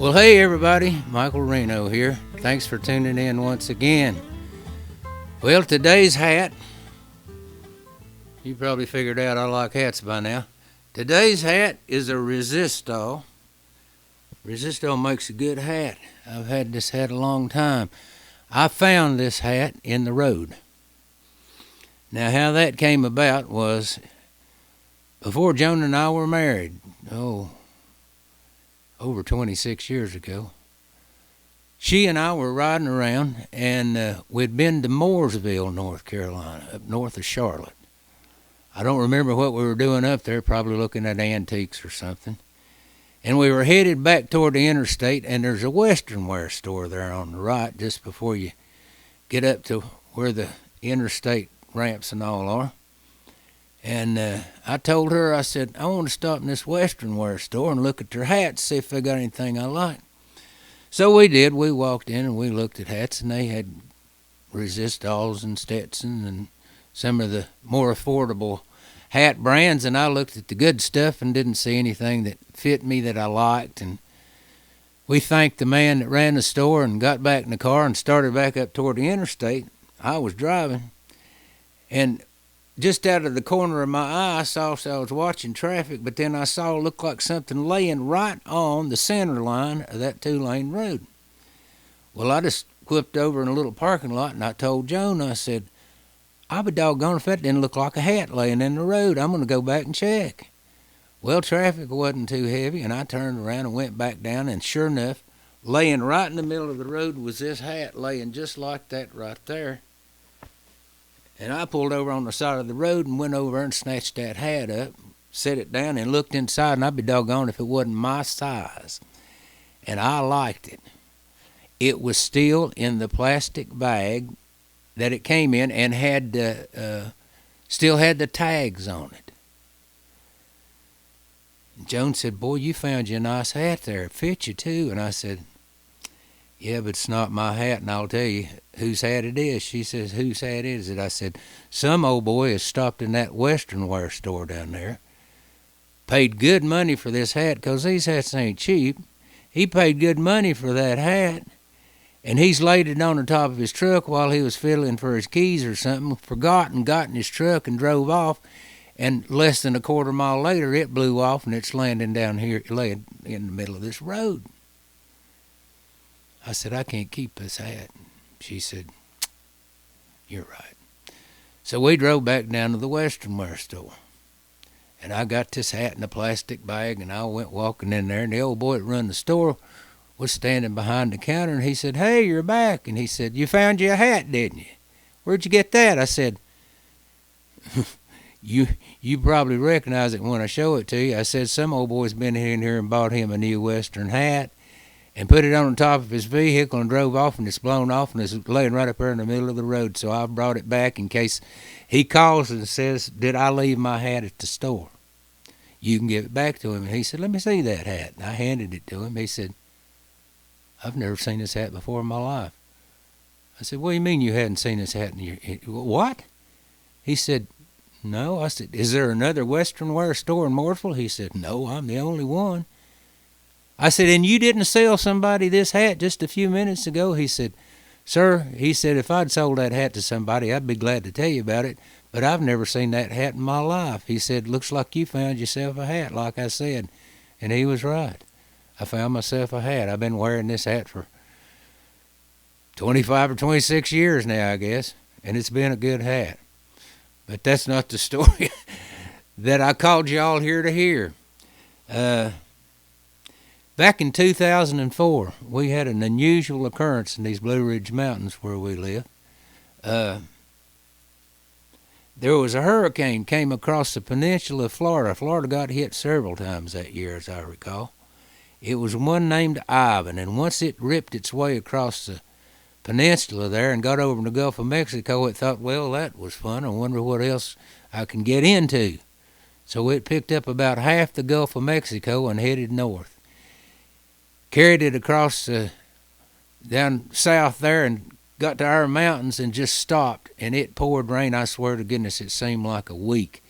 Well, hey everybody, Michael Reno here. Thanks for tuning in once again. Well, today's hat, you probably figured out I like hats by now. Today's hat is a Resistol. Resistol makes a good hat. I've had this hat a long time. I found this hat in the road. Now, how that came about was before Joan and I were married, over 26 years ago. She and I were riding around, and we'd been to Mooresville, North Carolina, up north of Charlotte. I don't remember what we were doing up there, probably looking at antiques or something. And we were headed back toward the interstate, and there's a Western wear store there on the right, just before you get up to where the interstate ramps and all are. And I told her, I said, I want to stop in this Western wear store and look at their hats, see if they got anything I like. So we did. We walked in and we looked at hats, and they had Resistols and Stetsons and some of the more affordable hat brands. And I looked at the good stuff and didn't see anything that fit me that I liked. And we thanked the man that ran the store and got back in the car and started back up toward the interstate. I was driving, and just out of the corner of my eye, I was watching traffic, but then I saw it looked like something laying right on the center line of that two-lane road. Well, I just whipped over in a little parking lot, and I told Joan, I said, I'll be doggone if that didn't look like a hat laying in the road. I'm going to go back and check. Well, traffic wasn't too heavy, and I turned around and went back down, and sure enough, laying right in the middle of the road was this hat laying just like that right there. And I pulled over on the side of the road and went over and snatched that hat up, set it down, and looked inside, and I'd be doggone if it wasn't my size. And I liked it. It was still in the plastic bag that it came in and had still had the tags on it. And Joan said, boy, you found you a nice hat there. It fits you, too. And I said, yeah, but it's not my hat, and I'll tell you whose hat it is. She says, whose hat is it? I said, some old boy has stopped in that Western wear store down there, paid good money for this hat, because these hats ain't cheap. He paid good money for that hat, and he's laid it on the top of his truck while he was fiddling for his keys or something, forgot and got in his truck and drove off, and less than a quarter mile later, it blew off, and it's landing down here, laying in the middle of this road. I said, I can't keep this hat. She said, you're right. So we drove back down to the Western wear store. And I got this hat in a plastic bag, and I went walking in there, and the old boy that run the store was standing behind the counter, and he said, hey, you're back. And he said, you found you a hat, didn't you? Where'd you get that? I said, you probably recognize it when I show it to you. I said, some old boy's been in here and bought him a new Western hat and put it on the top of his vehicle and drove off, and it's blown off, and it's laying right up there in the middle of the road. So I brought it back in case he calls and says, did I leave my hat at the store? You can give it back to him. And he said, let me see that hat. And I handed it to him. He said, I've never seen this hat before in my life. I said, what do you mean you hadn't seen this hat in your... What? He said, no. I said, is there another Western wear store in Mooresville? He said, no, I'm the only one. I said, and you didn't sell somebody this hat just a few minutes ago? He said, sir, he said, if I'd sold that hat to somebody, I'd be glad to tell you about it, but I've never seen that hat in my life. He said, looks like you found yourself a hat, like I said. And he was right. I found myself a hat. I've been wearing this hat for 25 or 26 years now, I guess, and it's been a good hat. But that's not the story that I called you all here to hear. Back in 2004, we had an unusual occurrence in these Blue Ridge Mountains where we live. There was a hurricane came across the peninsula of Florida. Florida got hit several times that year, as I recall. It was one named Ivan, and once it ripped its way across the peninsula there and got over in the Gulf of Mexico, it thought, well, that was fun. I wonder what else I can get into. So it picked up about half the Gulf of Mexico and headed north. Carried it across down south there and got to our mountains and just stopped, and it poured rain. I swear to goodness, it seemed like a week.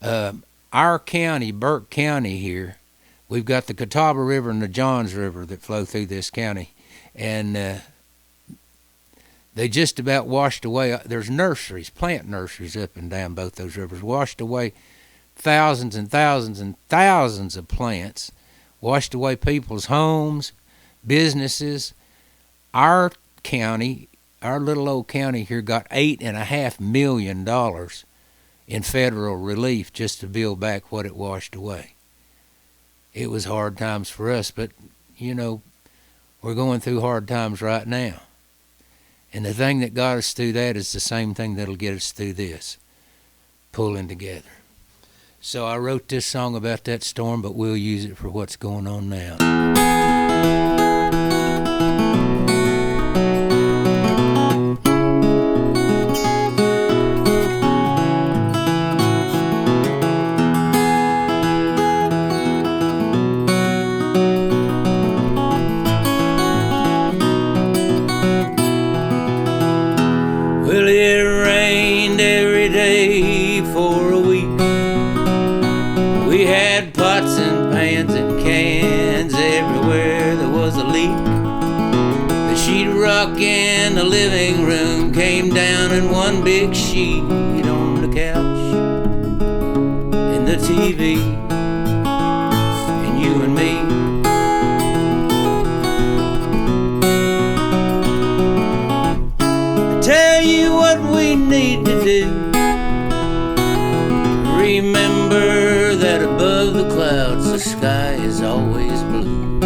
Our county, Burke County here, we've got the Catawba River and the Johns River that flow through this county, and they just about washed away. There's nurseries, plant nurseries up and down both those rivers, washed away thousands and thousands and thousands of plants, washed away people's homes, businesses. Our county, our little old county here, got $8.5 million in federal relief just to build back what it washed away. It was hard times for us, but, you know, we're going through hard times right now. And the thing that got us through that is the same thing that'll get us through this, pulling together. So I wrote this song about that storm, but we'll use it for what's going on now. Well, it rained every day for a week. We had pots and pans and cans everywhere there was a leak. The sheetrock in the living room came down in one big sheet on the couch, and the TV, and you and me. Tell you what we need to do. Remember that above the clouds the sky is always blue.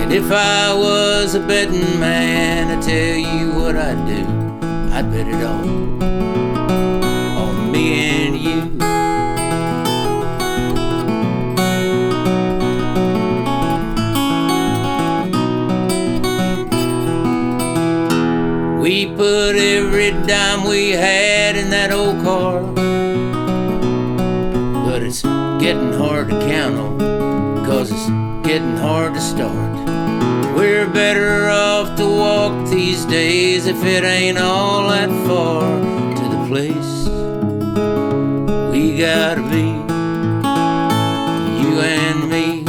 And if I was a betting man, I'd tell you what I'd do. I'd bet it all on me and you. We put every dime we had in that old car, but it's getting hard to count on, 'cause it's getting hard to start. We're better off to walk these days if it ain't all that far to the place we gotta be, you and me.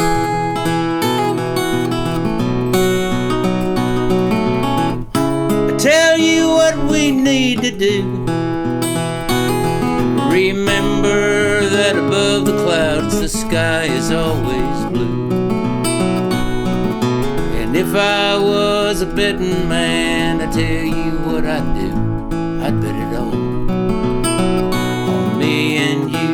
Tell you what we need to do. Remember that above the clouds the sky is always blue. And if I was a betting man, I'd tell you what I'd do. I'd bet it all on me and you.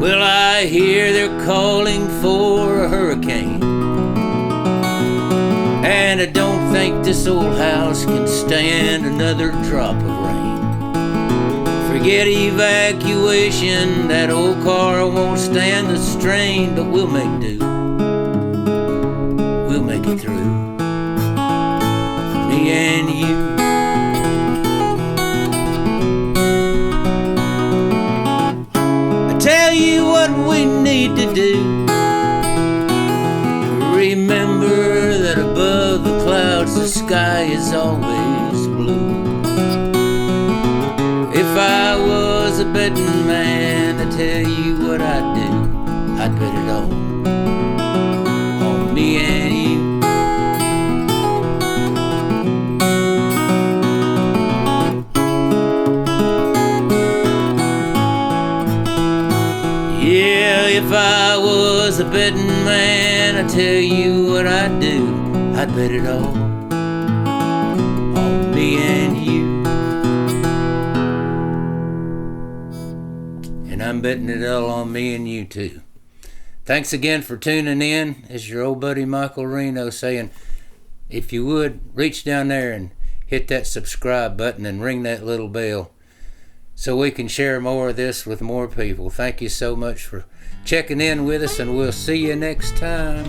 Well, I hear they're calling for a hurricane, and I don't think this old house can stand another drop of rain. Forget evacuation, that old car won't stand the strain, but we'll make do. We'll make it through, me and you. Tell you what we need to do. Remember that above the clouds the sky is always blue. If I was a betting man, I'd tell you what I'd do. I'd bet it all on me and you. Yeah, if I was a betting man, I'd tell you what I'd do. I'd bet it all on me and you. And I'm betting it all on me and you too. Thanks again for tuning in. It's your old buddy Michael Reno saying, if you would, reach down there and hit that subscribe button and ring that little bell, so we can share more of this with more people. Thank you so much for checking in with us, and we'll see you next time.